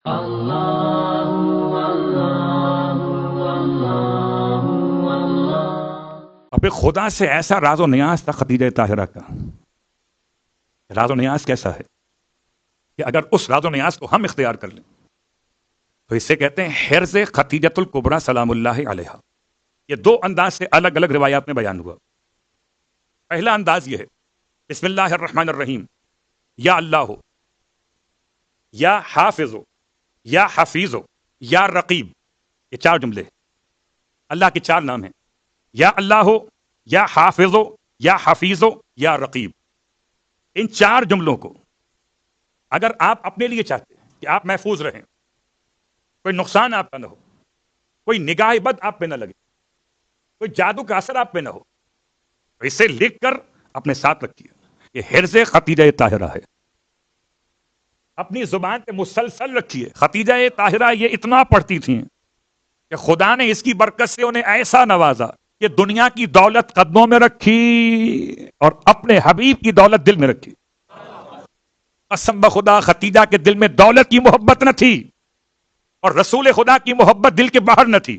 اب خدا سے ایسا راز و نیاز تھا خدیجہ طاہرہ کا. راز و نیاز کیسا ہے کہ اگر اس راز و نیاز کو ہم اختیار کر لیں تو اسے کہتے ہیں حرز خدیجۃ الکبریٰ سلام اللہ علیہا. یہ دو انداز سے الگ الگ روایات میں بیان ہوا. پہلا انداز یہ ہے بسم اللہ الرحمن الرحیم، یا اللہ ہو، یا حافظ ہو، یا حفیظ ہو، یا رقیب. یہ چار جملے اللہ کے چار نام ہیں. یا اللہ ہو، یا حافظ ہو، یا حفیظ ہو، یا رقیب. ان چار جملوں کو اگر آپ اپنے لیے چاہتے ہیں کہ آپ محفوظ رہیں، کوئی نقصان آپ کا نہ ہو، کوئی نگاہ بد آپ پہ نہ لگے، کوئی جادو کا اثر آپ پہ نہ ہو، تو اسے لکھ کر اپنے ساتھ رکھیے. یہ حرز خدیجہ طاہرہ ہے. اپنی زبان پہ مسلسل رکھیے. خدیجہ طاہرہ یہ اتنا پڑھتی تھیں کہ خدا نے اس کی برکت سے انہیں ایسا نوازا کہ دنیا کی دولت قدموں میں رکھی اور اپنے حبیب کی دولت دل میں رکھی. قسم بخدا خدیجہ کے دل میں دولت کی محبت نہ تھی اور رسول خدا کی محبت دل کے باہر نہ تھی.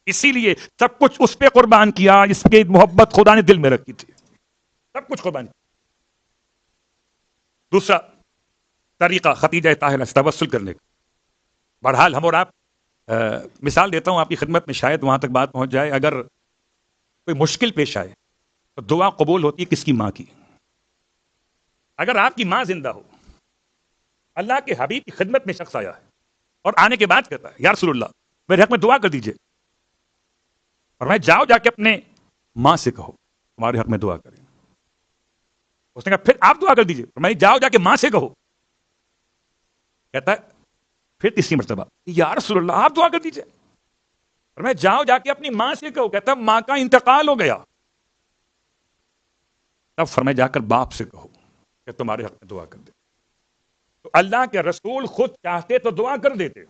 اسی لیے سب کچھ اس پہ قربان کیا. اس کی محبت خدا نے دل میں رکھی تھی. سب کچھ قربان کیا. دوسرا طریقہ خدیجہ طاہرہ سے توسل کرنے کا. بہرحال ہم اور آپ مثال دیتا ہوں آپ کی خدمت میں، شاید وہاں تک بات پہنچ جائے. اگر کوئی مشکل پیش آئے تو دعا قبول ہوتی ہے کس کی؟ ماں کی. اگر آپ کی ماں زندہ ہو، اللہ کے حبیب کی خدمت میں شخص آیا ہے اور آنے کے بعد کہتا ہے یا رسول اللہ میرے حق میں دعا کر دیجئے، اور میں جاؤ جا کے اپنے ماں سے کہو تمہارے حق میں دعا کریں. اس نے کہا پھر آپ دعا کر دیجئے. میں جاؤ جا کے ماں سے کہو. کہتا ہے پھر تیسری مرتبہ یا رسول اللہ آپ دعا کر دیجئے، اور میں جاؤ جا کے اپنی ماں سے کہو. کہتا ہے ماں کا انتقال ہو گیا. تب فرمایا جا کر باپ سے کہو کہ تمہارے حق میں دعا کر دے. تو اللہ کے رسول خود چاہتے تو دعا کر دیتے،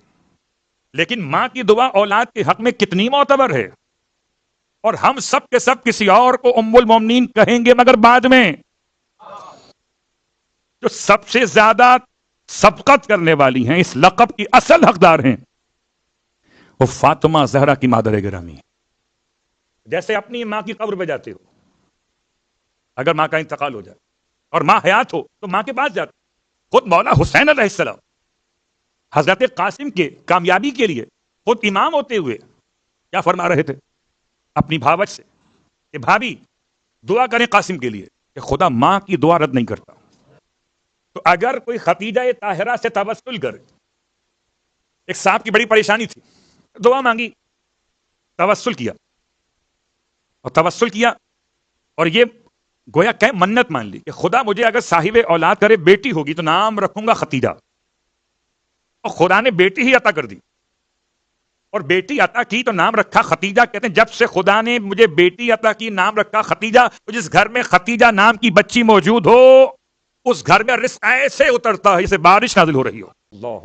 لیکن ماں کی دعا اولاد کے حق میں کتنی معتبر ہے. اور ہم سب کے سب کسی اور کو ام المومنین کہیں گے، مگر بعد میں جو سب سے زیادہ سبقت کرنے والی ہیں، اس لقب کی اصل حقدار ہیں، وہ فاطمہ زہرا کی مادر گرامی. جیسے اپنی ماں کی قبر پہ جاتے ہو، اگر ماں کا انتقال ہو جائے اور ماں حیات ہو تو ماں کے پاس جاتے. خود مولا حسین علیہ السلام حضرت قاسم کے کامیابی کے لیے خود امام ہوتے ہوئے کیا فرما رہے تھے اپنی بھاوج سے کہ بھابھی دعا کریں قاسم کے لیے کہ خدا ماں کی دعا رد نہیں کرتا. تو اگر کوئی خدیجہ طاہرہ سے توسل کرے، ایک صاحب کی بڑی پریشانی تھی، دعا مانگی، توسل کیا اور یہ گویا کہ منت مان لی کہ خدا مجھے اگر صاحب اولاد کرے بیٹی ہوگی تو نام رکھوں گا ختیجہ. اور خدا نے بیٹی ہی عطا کر دی اور بیٹی عطا کی تو نام رکھا ختیجہ. کہتے ہیں جب سے خدا نے مجھے بیٹی عطا کی نام رکھا ختیجہ. تو جس گھر میں ختیجہ نام کی بچی موجود ہو اس گھر میں رزق ایسے اترتا ہے جیسے بارش نازل ہو رہی ہو. اللہ